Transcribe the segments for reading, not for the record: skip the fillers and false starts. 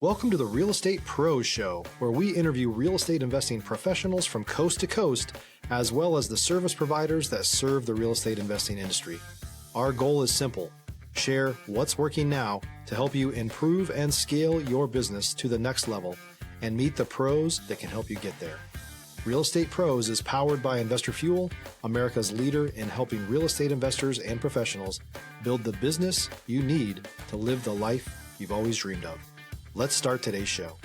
Welcome to the Real Estate Pros Show, where we interview real estate investing professionals from coast to coast, as well as the service providers that serve the real estate investing industry. Our goal is simple: share what's working now to help you improve and scale your business to the next level and meet the pros that can help you get there. Real Estate Pros is powered by Investor Fuel, America's leader in helping real estate investors and professionals build the business you need to live the life you've always dreamed of. Let's start today's show.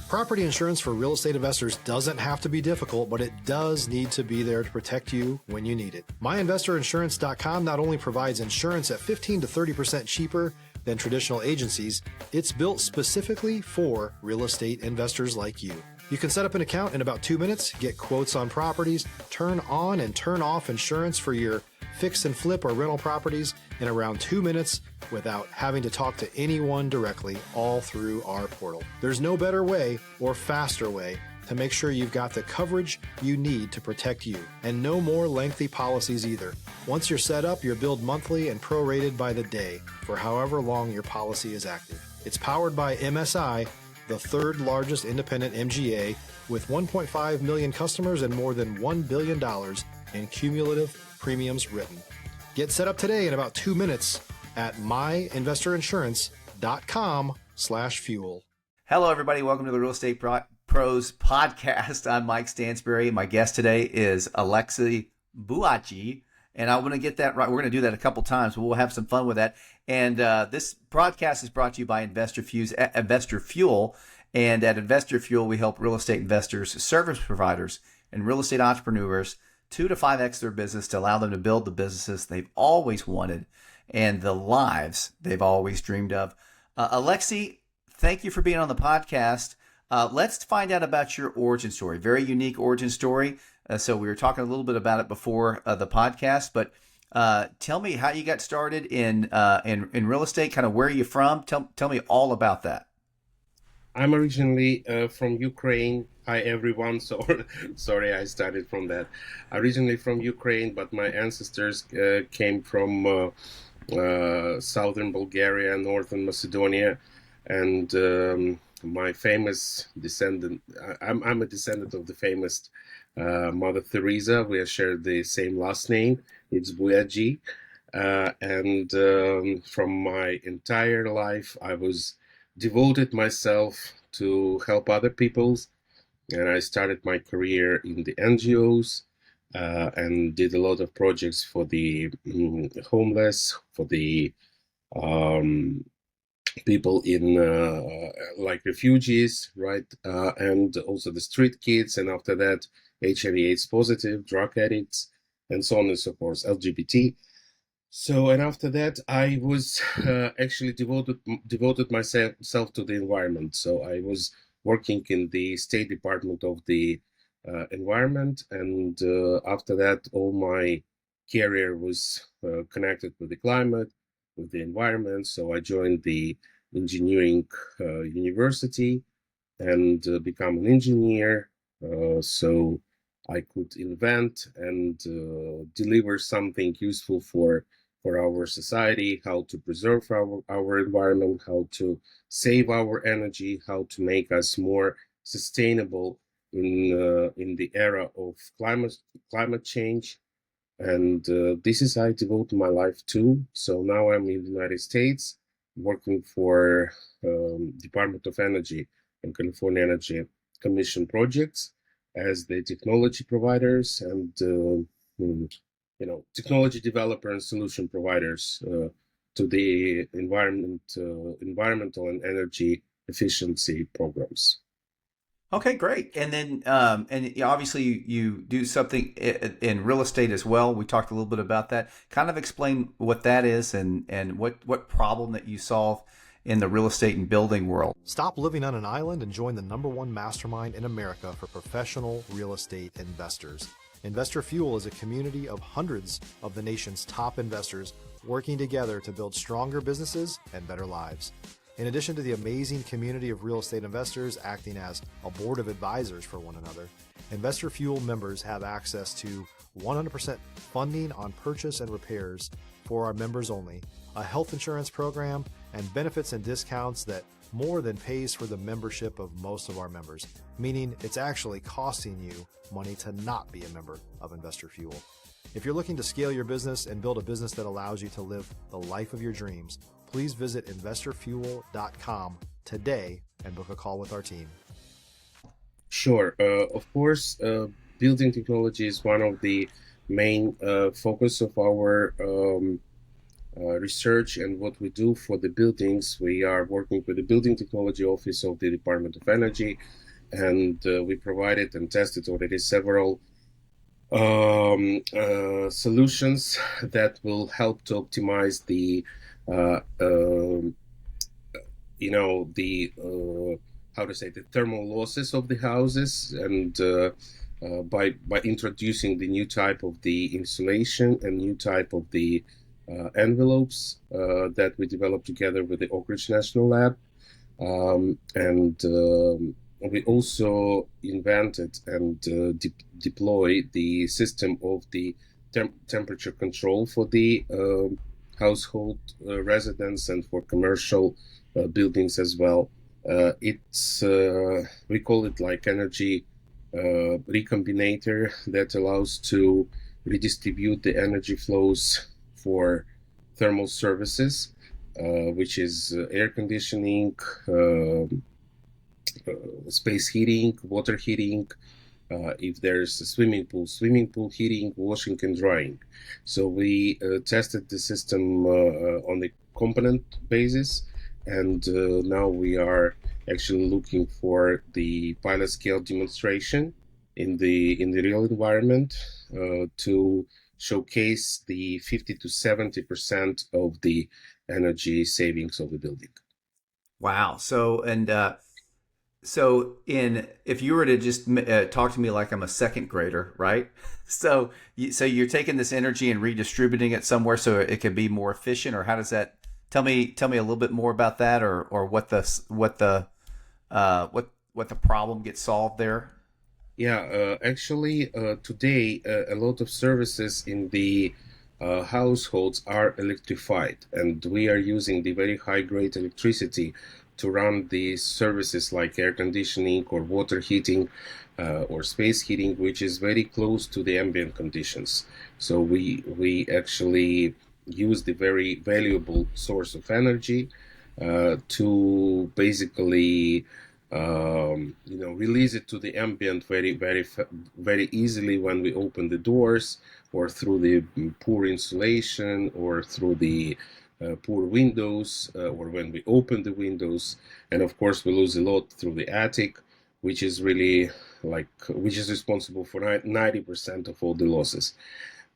Property insurance for real estate investors doesn't have to be difficult, but it does need to be there to protect you when you need it. MyInvestorInsurance.com not only provides insurance at 15 to 30% cheaper than traditional agencies, it's built specifically for real estate investors like you. You can set up an account in about 2 minutes, get quotes on properties, turn on and turn off insurance for your fix and flip or rental properties in around 2 minutes without having to talk to anyone directly, all through our portal. There's no better way or faster way to make sure you've got the coverage you need to protect you, and no more lengthy policies either. Once you're set up, you're billed monthly and prorated by the day for however long your policy is active. It's powered by MSI, the third largest independent MGA, with 1.5 million customers and more than $1 billion in cumulative premiums written. Get set up today in about 2 minutes at myinvestorinsurance.com/fuel. Hello, everybody. Welcome to the Real Estate Pros podcast. I'm Mike Stansbury. My guest today is Olexiy Buyadgie, and I want to get that right. We're going to do that a couple times, but we'll have some fun with that. And this broadcast is brought to you by Investor Fuel. And at Investor Fuel, we help real estate investors, service providers, and real estate entrepreneurs 2 to 5x their business to allow them to build the businesses they've always wanted and the lives they've always dreamed of. Alexi, thank you for being on the podcast. Let's find out about your origin story. Very unique origin story. So we were talking a little bit about it before the podcast, but tell me how you got started in real estate. Kind of where are you from? Tell me all about that. I'm originally from Ukraine. Hi, everyone. Sorry, I started from that. Originally from Ukraine, but my ancestors came from southern Bulgaria, northern Macedonia, and my famous descendant, I'm a descendant of the famous Mother Teresa. We share the same last name. It's Buyadgie. And from my entire life, I was devoted myself to help other people, and I started my career in the NGOs and did a lot of projects for the homeless, for the people in like refugees, right? And also the street kids, and after that, HIV/AIDS positive, drug addicts, and so on and so forth, LGBT. So, and after that, I was actually devoted myself to the environment. So I was working in the State Department of the Environment, and after that, all my career was connected with the climate, with the environment. So I joined the engineering university and become an engineer. So I could invent and deliver something useful for our society, how to preserve our environment, how to save our energy, how to make us more sustainable in the era of climate change. And this is I devote my life to. So now I'm in the United States working for Department of Energy and California Energy Commission projects as the technology providers and technology developer and solution providers to the environmental and energy efficiency programs. Okay, great. And then, obviously you do something in real estate as well. We talked a little bit about that. Kind of explain what that is and what problem that you solve in the real estate and building world. Stop living on an island and join the #1 mastermind in America for professional real estate investors. Investor Fuel is a community of hundreds of the nation's top investors working together to build stronger businesses and better lives. In addition to the amazing community of real estate investors acting as a board of advisors for one another, Investor Fuel members have access to 100% funding on purchase and repairs for our members only, a health insurance program, and benefits and discounts that more than pays for the membership of most of our members, meaning it's actually costing you money to not be a member of Investor Fuel. If you're looking to scale your business and build a business that allows you to live the life of your dreams, please visit investorfuel.com today and book a call with our team. Sure. Of course, building technology is one of the main focus of our research and what we do for the buildings. We are working with the Building Technology Office of the Department of Energy, and we provided and tested already several solutions that will help to optimize the the thermal losses of the houses, and by introducing the new type of the insulation and new type of the envelopes that we developed together with the Oak Ridge National Lab, and we also invented and deployed the system of the temperature control for the household residents and for commercial buildings as well. It's we call it like energy recombinator that allows to redistribute the energy flows for thermal services, which is air conditioning, space heating, water heating, if there's a swimming pool heating, washing and drying. So we tested the system on a component basis, and now we are actually looking for the pilot scale demonstration in the real environment to showcase the 50 to 70% of the energy savings of the building. Wow. If you were to just talk to me like I'm a second grader, right? So you're taking this energy and redistributing it somewhere so it can be more efficient, or how does that? Tell me a little bit more about that, or what the problem gets solved there. Yeah, actually, today a lot of services in the households are electrified, and we are using the very high-grade electricity to run these services like air conditioning or water heating or space heating, which is very close to the ambient conditions. So we actually use the very valuable source of energy to basically release it to the ambient very easily when we open the doors, or through the poor insulation, or through the poor windows, or when we open the windows. And of course we lose a lot through the attic, which is really which is responsible for 90% of all the losses.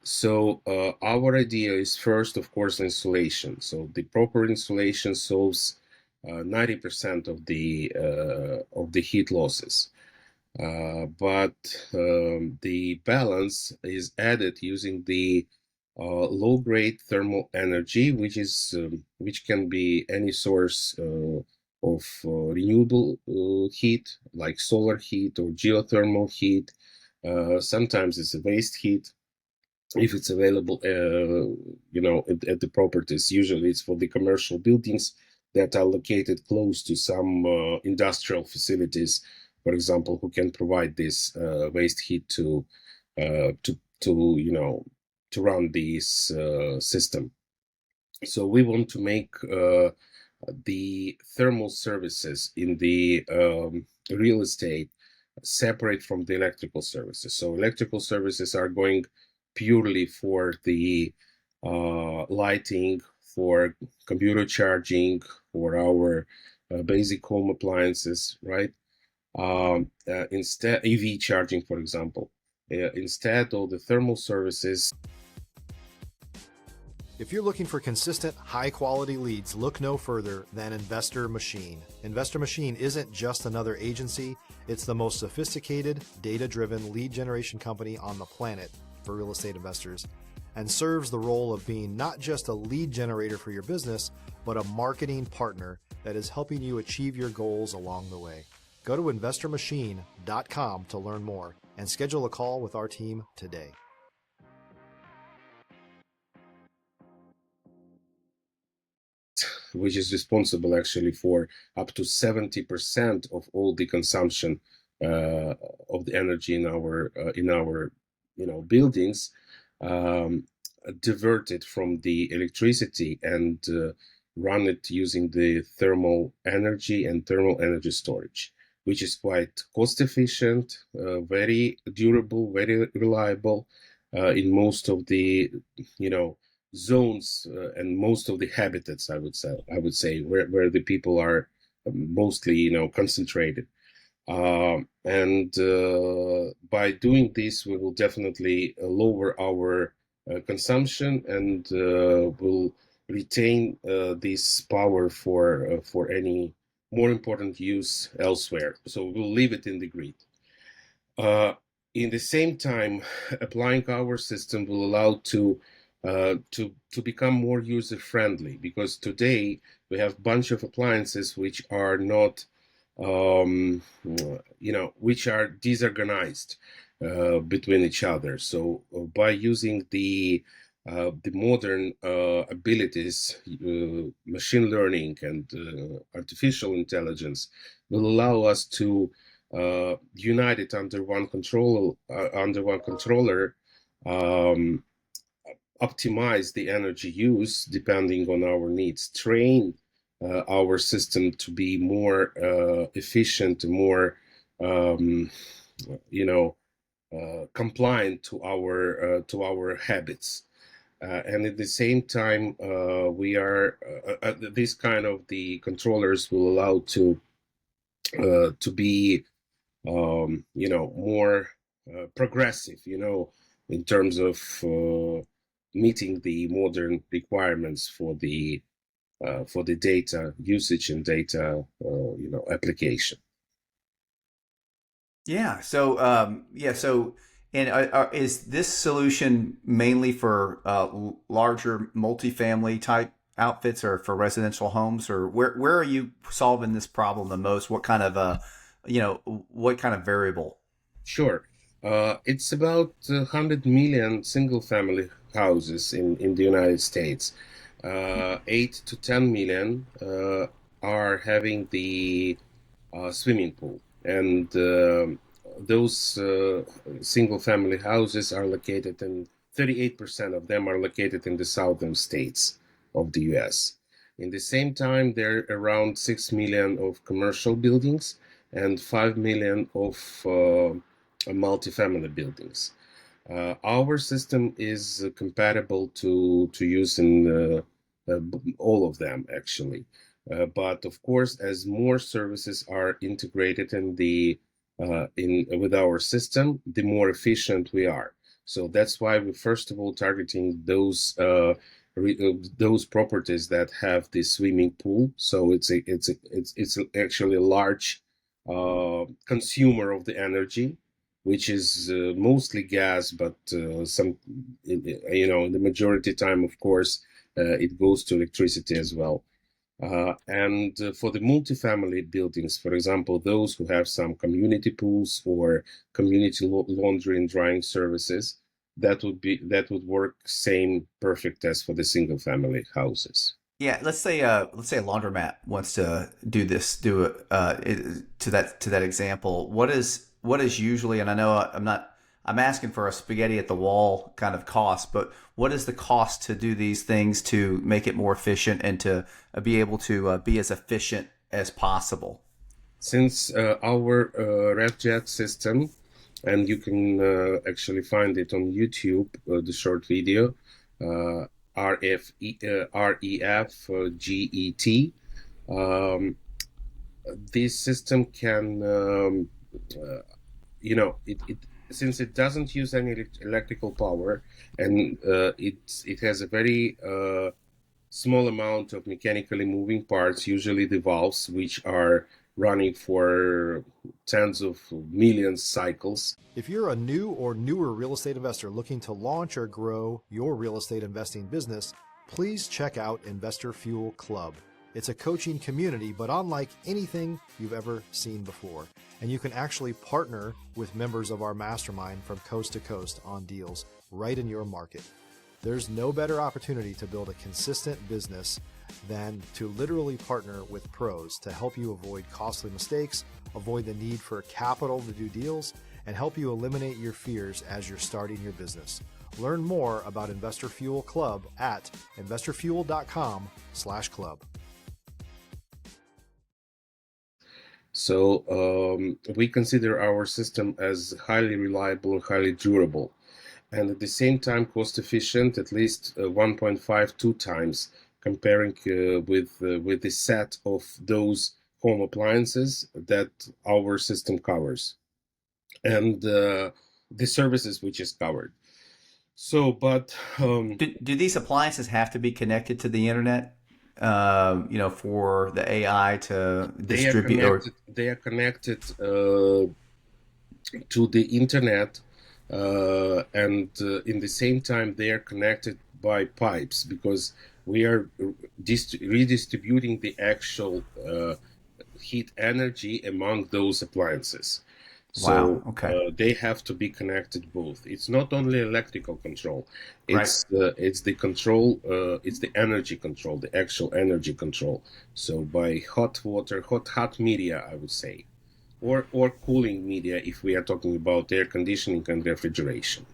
So our idea is, first, of course, insulation. So the proper insulation solves 90% of the heat losses. But the balance is added using the low-grade thermal energy, which can be any source of renewable heat, like solar heat or geothermal heat. Sometimes it's a waste heat, if it's available, at the properties. Usually it's for the commercial buildings that are located close to some industrial facilities, for example, who can provide this waste heat to run this system. So we want to make the thermal services in the real estate separate from the electrical services. So electrical services are going purely for the lighting, for computer charging, for our basic home appliances, right? Instead, EV charging, for example. Instead, all the thermal services. If you're looking for consistent, high-quality leads, look no further than Investor Machine. Investor Machine isn't just another agency. It's the most sophisticated, data-driven lead generation company on the planet for real estate investors, and serves the role of being not just a lead generator for your business, but a marketing partner that is helping you achieve your goals along the way. Go to investormachine.com to learn more and schedule a call with our team today. which is responsible actually for up to 70% of all the consumption of the energy in our buildings, diverted from the electricity and run it using the thermal energy and thermal energy storage, which is quite cost efficient, very durable, very reliable in most of the zones and most of the habitats. I would say where the people are mostly concentrated. And by doing this, we will definitely lower our consumption and will retain this power for any more important use elsewhere. So we'll leave it in the grid. In the same time, applying our system will allow to become more user friendly, because today we have a bunch of appliances which are not which are disorganized between each other. So by using the modern abilities, machine learning and artificial intelligence will allow us to unite it under one controller, optimize the energy use depending on our needs, train our system to be more efficient, more compliant to our habits, and at the same time, we are this kind of the controllers will allow to be more progressive, in terms of meeting the modern requirements for the data usage and data application. Yeah. So and is this solution mainly for larger multifamily type outfits, or for residential homes, or where are you solving this problem the most? What kind of what kind of variable? Sure. It's about 100 million single family houses in the United States. 8 to 10 million are having the swimming pool, and those single family houses are located in 38% of them are located in the southern states of the US. In the same time, there are around 6 million of commercial buildings and 5 million of multifamily buildings. Our system is compatible to use in all of them, actually. But of course, as more services are integrated with our system, the more efficient we are. So that's why we're first of all targeting those properties that have the swimming pool. So it's actually a large consumer of the energy, which is mostly gas, but some in the majority time, of course, it goes to electricity as well. And for the multifamily buildings, for example, those who have some community pools or community laundry and drying services, that would work same perfect as for the single family houses. Yeah, let's say a laundromat wants to do to that example. What is usually, and I know I'm asking for a spaghetti at the wall kind of cost, but what is the cost to do these things to make it more efficient and to be able to be as efficient as possible? Since our RefJet system, and you can actually find it on YouTube, the short video, REFGET. This system can, since it doesn't use any electrical power, and it has a very small amount of mechanically moving parts, usually the valves, which are running for tens of millions cycles. If you're a new or newer real estate investor looking to launch or grow your real estate investing business, please check out Investor Fuel Club. It's a coaching community, but unlike anything you've ever seen before. And you can actually partner with members of our mastermind from coast to coast on deals right in your market. There's no better opportunity to build a consistent business than to literally partner with pros to help you avoid costly mistakes, avoid the need for capital to do deals, and help you eliminate your fears as you're starting your business. Learn more about Investor Fuel Club at investorfuel.com/club. So we consider our system as highly reliable and highly durable, and at the same time cost efficient, at least 1.52 times comparing with the set of those home appliances that our system covers, and the services which is covered. So, but Do these appliances have to be connected to the internet? For the AI to distribute, they are connected to the internet, and in the same time they are connected by pipes, because we are redistributing the actual heat energy among those appliances. So wow. Okay. they have to be connected both. It's not only electrical control; it's the control. It's the energy control, the actual energy control. So by hot water, hot media, I would say, or cooling media if we are talking about air conditioning and refrigeration.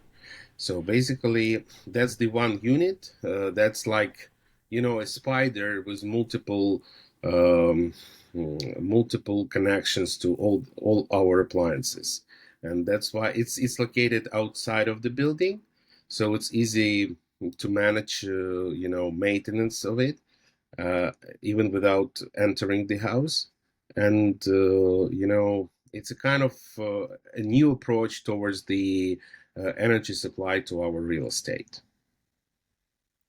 So basically, that's the one unit. That's like, a spider with um, multiple connections to all our appliances, and that's why it's located outside of the building, so it's easy to manage, maintenance of it, uh, even without entering the house. And it's a kind of a new approach towards the energy supply to our real estate.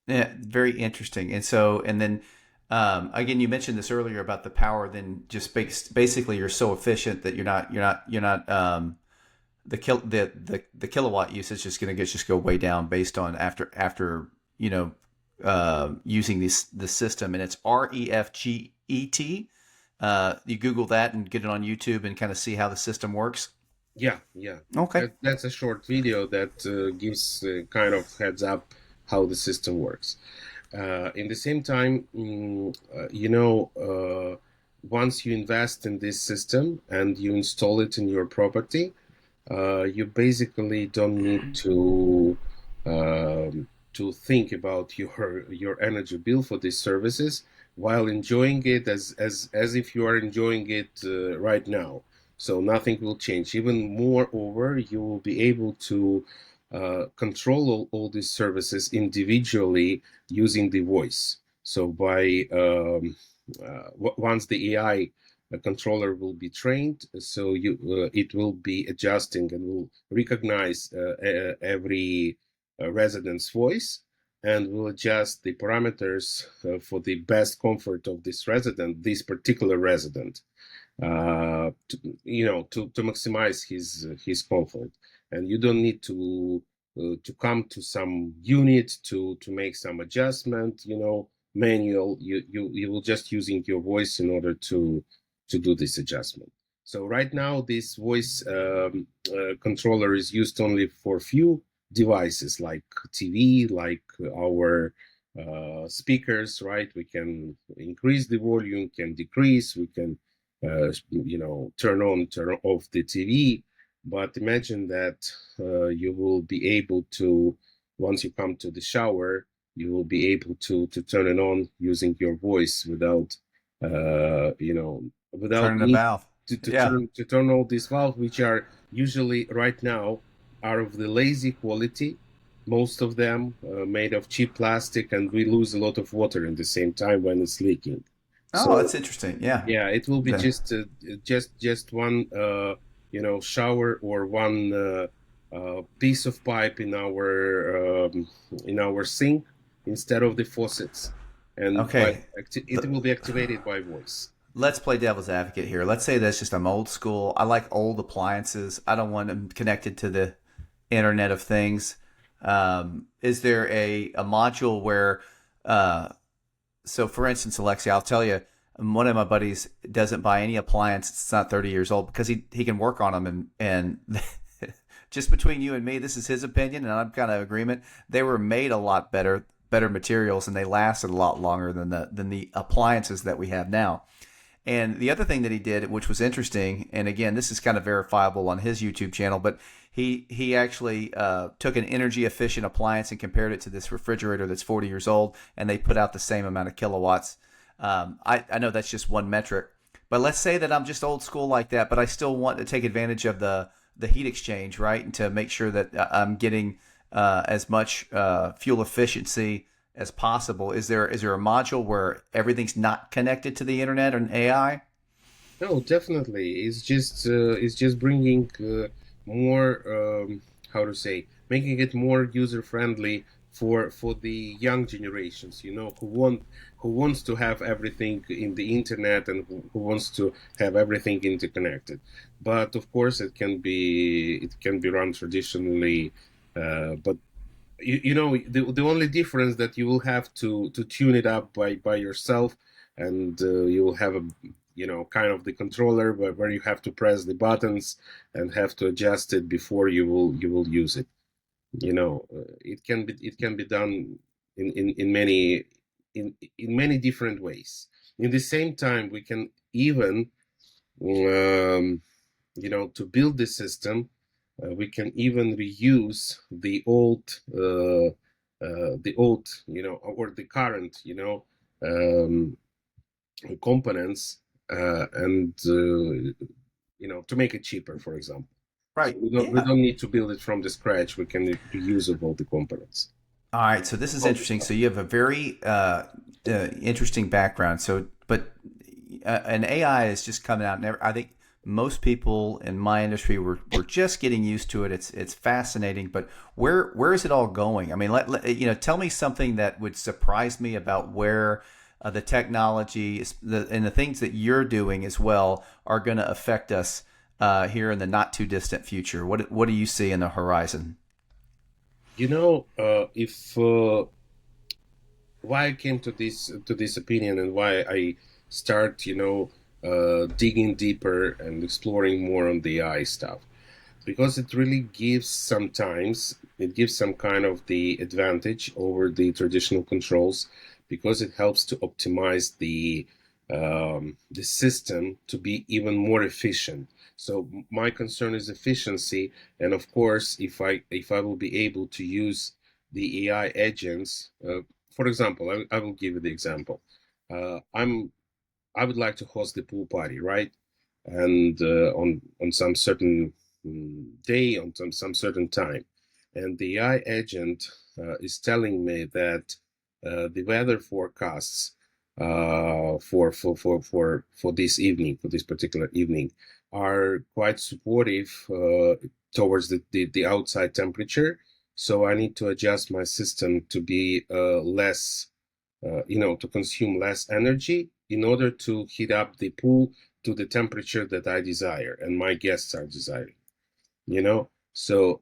Yeah, very interesting. And then again, you mentioned this earlier about the power. Then just basically, you're so efficient that you're not the kilowatt usage is going to just go way down based on after using the system, and it's REFGET. You Google that and get it on YouTube and kind of see how the system works. Yeah. Okay. That's a short video that gives kind of heads up how the system works. In the same time, once you invest in this system and you install it in your property, you basically don't need to think about your energy bill for these services, while enjoying it as if you are enjoying it right now. So nothing will change. Even moreover, you will be able to control all these services individually using the voice. So by once the AI controller will be trained, so it will be adjusting and will recognize every resident's voice, and will adjust the parameters for the best comfort of this particular resident, to maximize his comfort. And you don't need to come to some unit to make some adjustment, manual. You will just using your voice in order to do this adjustment. So right now, this voice controller is used only for few devices like TV, like our speakers, right? We can increase the volume, can decrease, we can turn on, turn off the TV. But imagine that you will be able to, once you come to the shower, you will be able to turn it on using your voice without without Turning the need valve. Yeah. to turn all these valves, which are usually right now are of the lazy quality, most of them made of cheap plastic, and we lose a lot of water in the same time when it's leaking. Oh, So that's interesting. Yeah. yeah, it will be just one shower or one piece of pipe in our sink instead of the faucets, and Okay. it will be activated by voice. Let's play devil's advocate here. Let's say that's just I'm old school. I like old appliances. I don't want them connected to the Internet of Things. Is there a module where, so for instance, Alexi, I'll tell you, one of my buddies doesn't buy any appliance that's not 30 years old because he can work on them, and just between you and me, this is his opinion, and I'm kind of agreement. They were made a lot better better materials, and they lasted a lot longer than the appliances that we have now. And the other thing that he did, which was interesting, and again, this is kind of verifiable on his YouTube channel, but he actually took an energy efficient appliance and compared it to this refrigerator that's 40 years old, and they put out the same amount of kilowatts. I know that's just one metric, but let's say that I'm just old school like that, but I still want to take advantage of the heat exchange, right, and to make sure that I'm getting as much fuel efficiency as possible. Is there a module where everything's not connected to the internet and AI? No, definitely. It's just bringing more how to say, making it more user friendly for the young generations. Who wants to have everything in the internet and who wants to have everything interconnected. But of course, it can be run traditionally. But the only difference that you will have to tune it up by yourself, and you will have a kind of the controller where you have to press the buttons and have to adjust it before you will use it. It can be done in many different ways. In the same time, we can even to build the system, we can even reuse the old or the current um, components, and to make it cheaper, for example. So Right. we don't need to build it from the scratch. We can reuse of all the components. All right, so this is interesting. So you have a very interesting background. So, but an AI is just coming out. Never, I think most people in my industry were just getting used to it. It's fascinating, but where is it all going? I mean, tell me something that would surprise me about where the technology and the things that you're doing as well are going to affect us here in the not too distant future. What do you see in the horizon? If why I came to this opinion and why I start, digging deeper and exploring more on the AI stuff, because it gives some kind of the advantage over the traditional controls, because it helps to optimize the system to be even more efficient. So my concern is efficiency, and of course, if I will be able to use the AI agents, for example, I will give you the example. I would like to host the pool party, right? And on some certain day, on some certain time, and the AI agent is telling me that the weather forecasts for this evening, for this particular evening, are quite supportive towards the outside temperature. So I need to adjust my system to be less, to consume less energy in order to heat up the pool to the temperature that I desire and my guests are desiring. So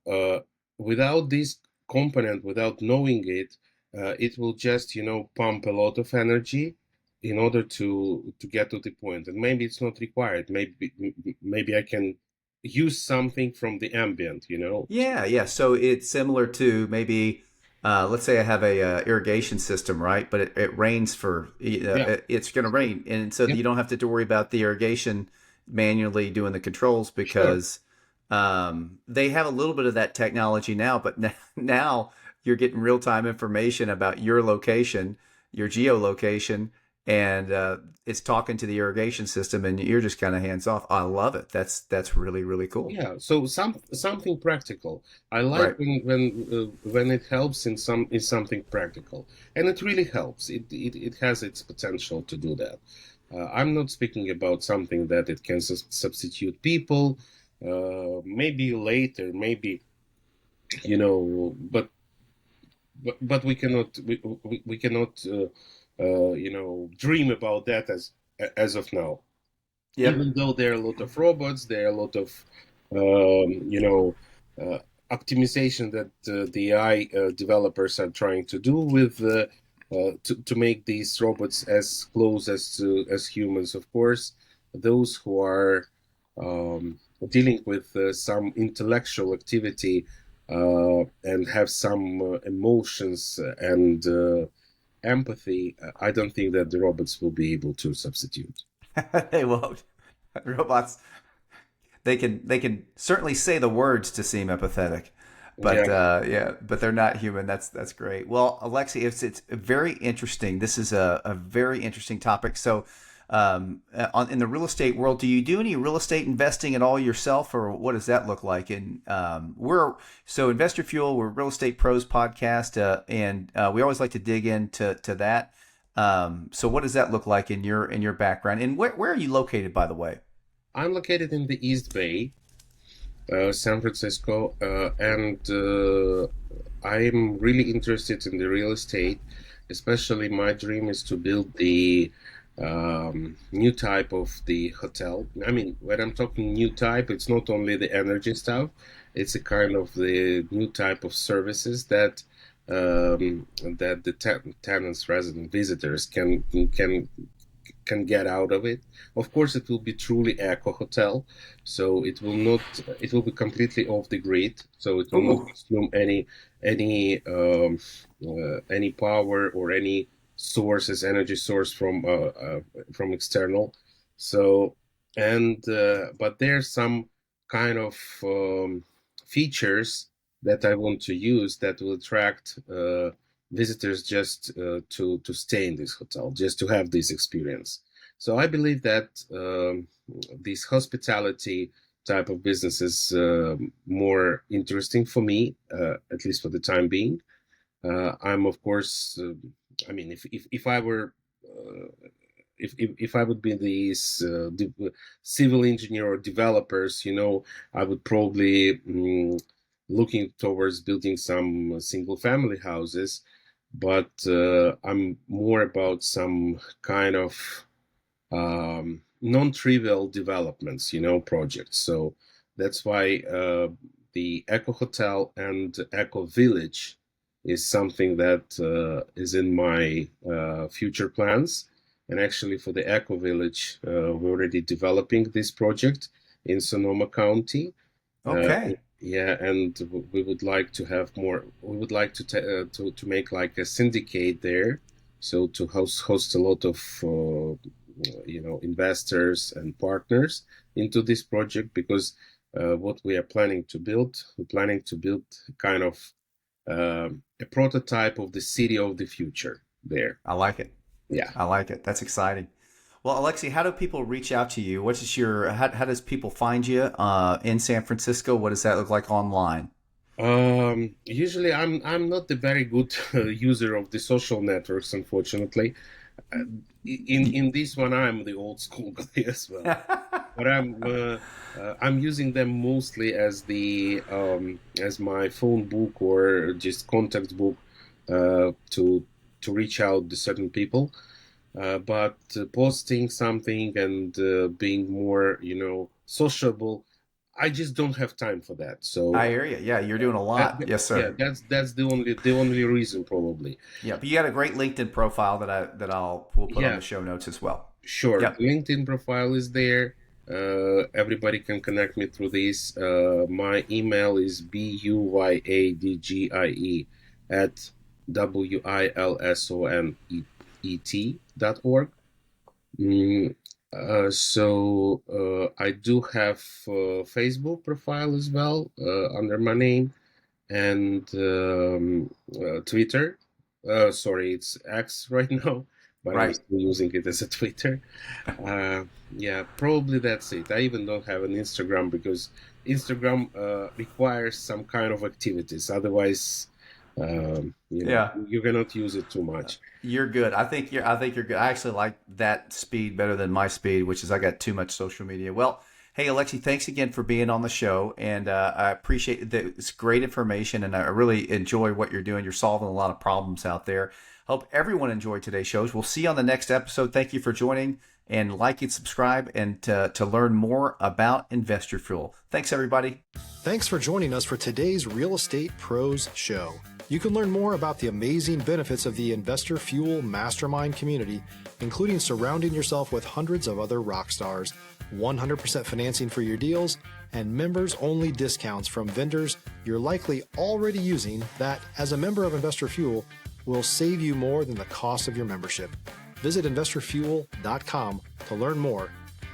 without this component, without knowing it, it will just pump a lot of energy in order to get to the point, and maybe it's not required. Maybe I can use something from the ambient. Yeah, yeah. So it's similar to maybe, let's say I have a irrigation system, right? But it rains Yeah. it's going to rain, and so Yep. you don't have to worry about the irrigation manually doing the controls Sure. because they have a little bit of that technology now. But now you're getting real time information about your location, your geolocation, and it's talking to the irrigation system, and you're just kind of hands off. I love it. That's really really cool. Yeah, so something practical. I like Right. when it helps in something practical, and it really helps. It has its potential to do that. I'm not speaking about something that it can substitute people. Maybe later, maybe but we cannot dream about that as of now. Yep. Even though there are a lot of robots, there are a lot of um, you know uh, optimization that the AI developers are trying to do with to make these robots as close as humans. Of course, those who are dealing with some intellectual activity and have some emotions and empathy, I don't think that the robots will be able to substitute. They won't. Robots, they can certainly say the words to seem empathetic, but Yeah. but they're not human. That's great. Well, Alexi, it's very interesting. This is a very interesting topic. So, in the real estate world, do you do any real estate investing at all yourself, or what does that look like? And we're so Investor Fuel, we're Real Estate Pros podcast, and we always like to dig into that. So, what does that look like in your background? And where are you located, by the way? I'm located in the East Bay, San Francisco, and I'm really interested in the real estate. Especially, my dream is to build the new type of the hotel. I mean, when I'm talking new type, it's not only the energy stuff; it's a kind of the new type of services that that the tenants, resident visitors can get out of it. Of course, it will be truly eco hotel, so it will be completely off the grid, so it will not Ooh. consume any power or any sources, energy source from external. So, and but there's some kind of features that I want to use that will attract visitors just to stay in this hotel, just to have this experience. So I believe that this hospitality type of business is more interesting for me, at least for the time being. I'm of course, I mean, if I were if I would be these civil engineer or developers, I would probably looking towards building some single family houses, but I'm more about some kind of non-trivial developments, projects. So that's why the Eco Hotel and Eco Village is something that is in my future plans. And actually, for the Eco Village, we're already developing this project in Sonoma County. Okay. Yeah, and we would like to have more. We would like to make like a syndicate there, so to host a lot of investors and partners into this project, because what we are planning to build, we're planning to build kind of a prototype of the city of the future there. I like it. Yeah. I like it. That's exciting. Well, Alexi, how do people reach out to you? What is how does people find you in San Francisco? What does that look like online? Usually I'm not a very good user of the social networks, unfortunately. Uh, in this one, I'm the old school guy as well. But I'm using them mostly as the as my phone book or just contact book to reach out to certain people. But posting something and being more, sociable, I just don't have time for that. So I hear you. Yeah, you're doing a lot. Yes, yeah, sir. that's the only reason probably. Yeah, but you got a great LinkedIn profile we'll put on Yeah, the show notes as well. sure. Yep. LinkedIn profile is there. Everybody can connect me through this. My email is buyadgie at wilsonet.org. I do have Facebook profile as well under my name, and Twitter. Sorry, it's X right now, but I'm Right. still using it as a Twitter. Yeah, probably that's it. I even don't have an Instagram because Instagram requires some kind of activities. Otherwise, Yeah. you cannot use it too much. You're good. I think you're good. I actually like that speed better than my speed, which is I got too much social media. Well, hey Alexi, thanks again for being on the show, and I appreciate that. It's great information, and I really enjoy what you're doing. You're solving a lot of problems out there. Hope everyone enjoyed today's shows. We'll see you on the next episode. Thank you for joining, and like and subscribe, and to learn more about Investor Fuel. Thanks everybody. Thanks for joining us for today's Real Estate Pros Show. You can learn more about the amazing benefits of the Investor Fuel Mastermind community including surrounding yourself with hundreds of other rock stars, 100% financing for your deals, and members-only discounts from vendors you're likely already using that, as a member of Investor Fuel, will save you more than the cost of your membership. Visit investorfuel.com to learn more.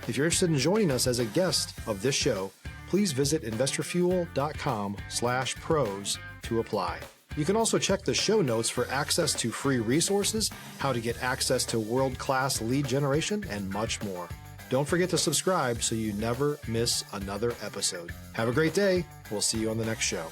If you're interested in joining us as a guest of this show, please visit investorfuel.com/pros to apply. You can also check the show notes for access to free resources, how to get access to world-class lead generation, and much more. Don't forget to subscribe so you never miss another episode. Have a great day. We'll see you on the next show.